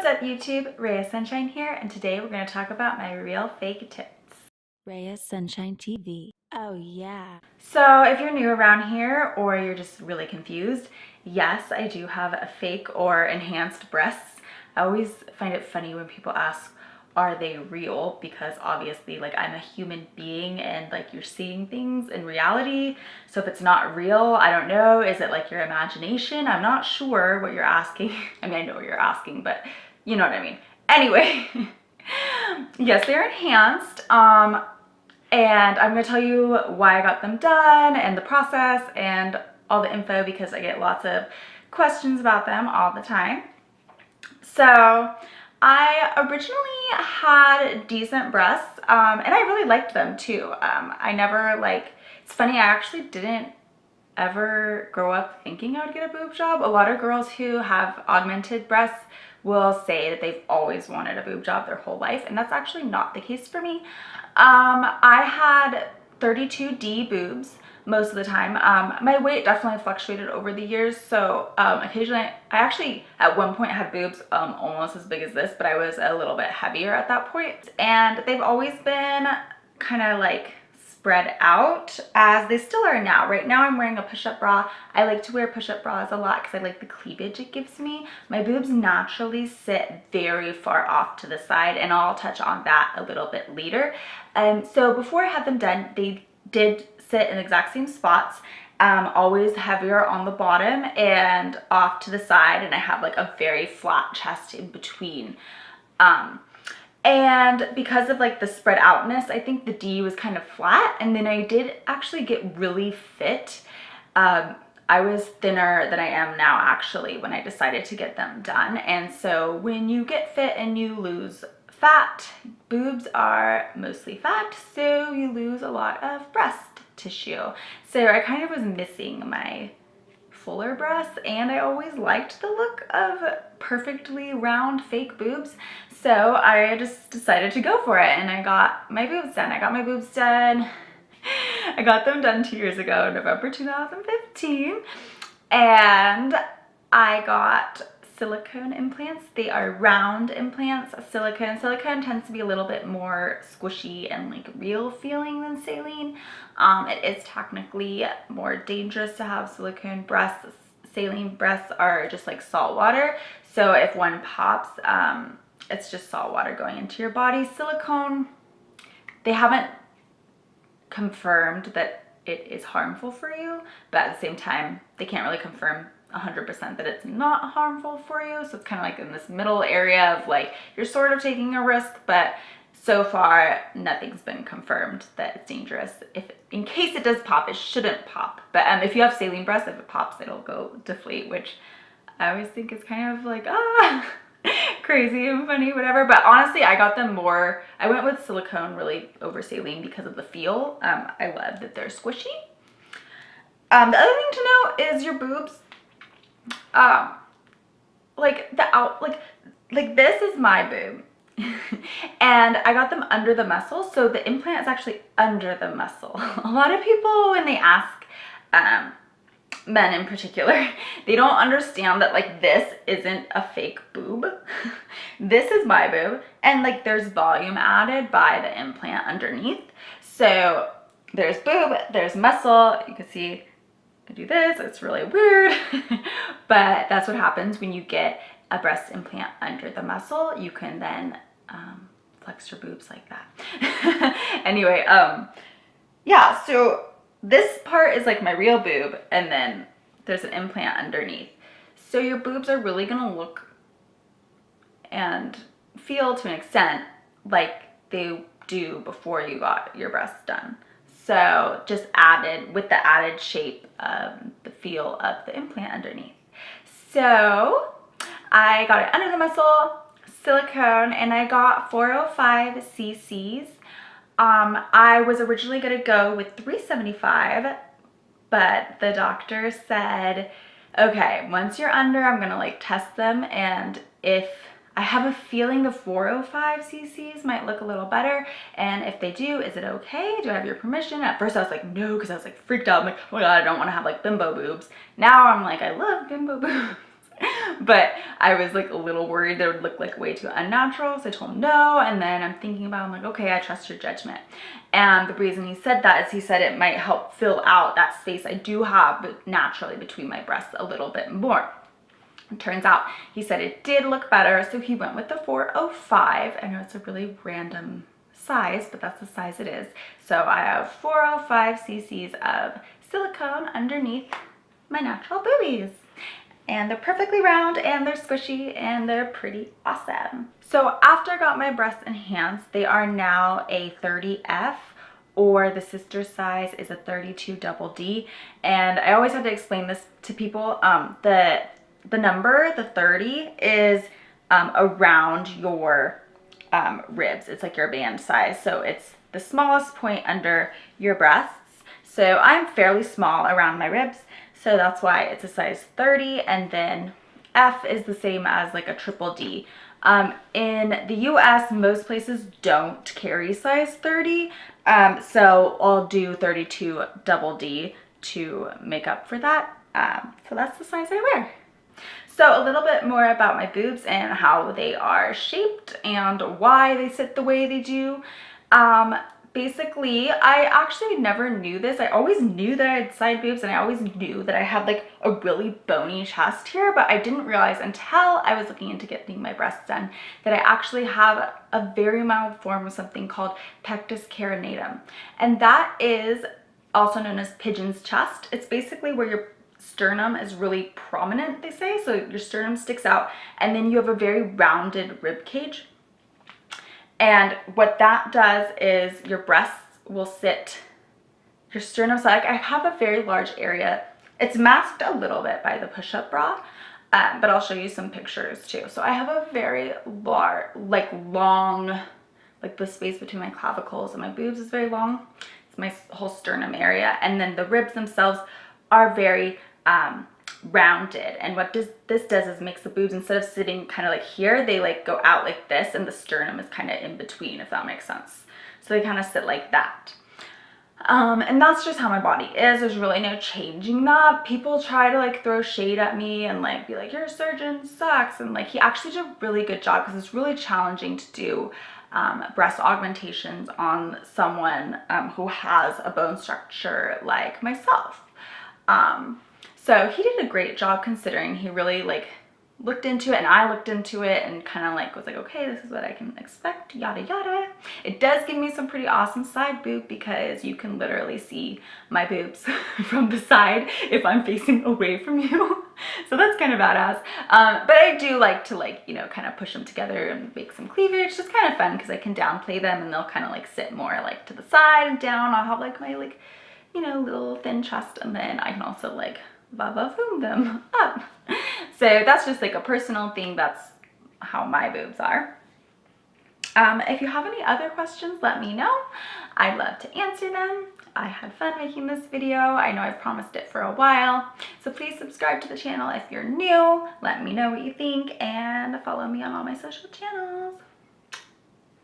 What's up YouTube? Reya Sunshine here, and today we're going to talk about my real fake tits. Reya Sunshine TV. Oh yeah. So if you're new around here or you're just really confused, yes, I do have a fake or enhanced breasts. I always find it funny when people ask, are they real? Because obviously like I'm a human being and like you're seeing things in reality. So if it's not real, I don't know. Is it like your imagination? I'm not sure what you're asking. I mean, I know what you're asking, but you know what I mean. Anyway, yes, they're enhanced. And I'm going to tell you why I got them done and the process and all the info because I get lots of questions about them all the time. So I originally had decent breasts and I really liked them too. I never it's funny, I actually didn't ever grow up thinking I would get a boob job. A lot of girls who have augmented breasts will say that they've always wanted a boob job their whole life, and that's actually not the case for me. I had 32D boobs most of the time. My weight definitely fluctuated over the years, so occasionally I actually at one point had boobs almost as big as this, but I was a little bit heavier at that point, and they've always been kind of like spread out as they still are now. Right now I'm wearing a push-up bra. I like to wear push-up bras a lot because I like the cleavage it gives me. My boobs naturally sit very far off to the side, and I'll touch on that a little bit later. So before I had them done, they did sit in the exact same spots, always heavier on the bottom and off to the side, and I have like a very flat chest in between. And because of like the spread outness, I think the D was kind of flat, and then I did actually get really fit. I was thinner than I am now actually when I decided to get them done. And so when you get fit and you lose fat, boobs are mostly fat, so you lose a lot of breast tissue. So I kind of was missing my fuller breasts, and I always liked the look of perfectly round fake boobs, so I just decided to go for it, and I got my boobs done. I got them done 2 years ago, November 2015, and I got silicone implants. They are round implants. Silicone tends to be a little bit more squishy and like real feeling than saline. It is technically more dangerous to have silicone breasts. Saline breasts are just like salt water, so if one pops, it's just salt water going into your body. Silicone, they haven't confirmed that it is harmful for you, but at the same time they can't really confirm 100% that it's not harmful for you. So it's kind of like in this middle area of like you're sort of taking a risk, but so far nothing's been confirmed that it's dangerous. If in case it does pop, it shouldn't pop, but if you have saline breasts, if it pops it'll go deflate, which I always think is kind of like crazy and funny, whatever. But honestly, I went with silicone really over saline because of the feel. I love that they're squishy. The other thing to know is your boobs, like this is my boob and I got them under the muscle, so the implant is actually under the muscle. A lot of people, when they ask men in particular, they don't understand that like this isn't a fake boob. This is my boob, and like there's volume added by the implant underneath. So there's boob, there's muscle. You can see I do this, it's really weird, but that's what happens when you get a breast implant under the muscle. You can then flex your boobs like that. Anyway, yeah, so this part is like my real boob, and then there's an implant underneath. So your boobs are really gonna look and feel to an extent like they do before you got your breasts done. So just added with the added shape of the feel of the implant underneath. So I got it under the muscle, silicone, and I got 405 cc's. I was originally gonna go with 375, but the doctor said, okay, once you're under, I'm gonna like test them, and if I have a feeling the 405 cc's might look a little better, and if they do, is it okay? Do I have your permission? At first I was like, no, because I was like freaked out. I'm like, oh my god, I don't want to have like bimbo boobs. Now I'm like, I love bimbo boobs. But I was like a little worried that it would look like way too unnatural, so I told him no. And then I'm thinking about it, I'm like, okay, I trust your judgment. And the reason he said that is he said it might help fill out that space I do have naturally between my breasts a little bit more. It turns out he said it did look better, so he went with the 405. I know it's a really random size, but that's the size it is. So I have 405 cc's of silicone underneath my natural boobies. And they're perfectly round and they're squishy and they're pretty awesome. So after I got my breasts enhanced, they are now a 30F, or the sister size is a 32 double D. And I always have to explain this to people. The number, the 30, is around your ribs. It's like your band size. So it's the smallest point under your breasts. So I'm fairly small around my ribs. So that's why it's a size 30, and then F is the same as like a triple D. In the US, most places don't carry size 30, so I'll do 32 double D to make up for that. So that's the size I wear. So a little bit more about my boobs and how they are shaped and why they sit the way they do. Basically, I actually never knew this. I always knew that I had side boobs, and I always knew that I had like a really bony chest here, but I didn't realize until I was looking into getting my breasts done that I actually have a very mild form of something called pectus carinatum. And that is also known as pigeon's chest. It's basically where your sternum is really prominent, they say. So your sternum sticks out, and then you have a very rounded rib cage. And what that does is your breasts will sit, your sternum, so like I have a very large area. It's masked a little bit by the push-up bra, but I'll show you some pictures too. So I have a very large, like long, like the space between my clavicles and my boobs is very long. It's my whole sternum area. And then the ribs themselves are very rounded, and what this does is makes the boobs, instead of sitting kind of like here, they like go out like this, and the sternum is kind of in between, if that makes sense. So they kind of sit like that. And that's just how my body is. There's really no changing that. People try to like throw shade at me and like be like, your surgeon sucks, and like he actually did a really good job, because it's really challenging to do breast augmentations on someone who has a bone structure like myself. So he did a great job, considering he really like looked into it, and I looked into it and kind of like was like, okay, this is what I can expect, yada yada. It does give me some pretty awesome side boob, because you can literally see my boobs from the side if I'm facing away from you. So that's kind of badass. But I do like to like, you know, kind of push them together and make some cleavage. It's kind of fun because I can downplay them, and they'll kind of like sit more like to the side and down. I'll have like my like, you know, little thin chest, and then I can also like va-va-voom them up. So that's just like a personal thing. That's how my boobs are. If you have any other questions, let me know. I'd love to answer them. I had fun making this video. I know I've promised it for a while. So please subscribe to the channel if you're new. Let me know what you think, and follow me on all my social channels.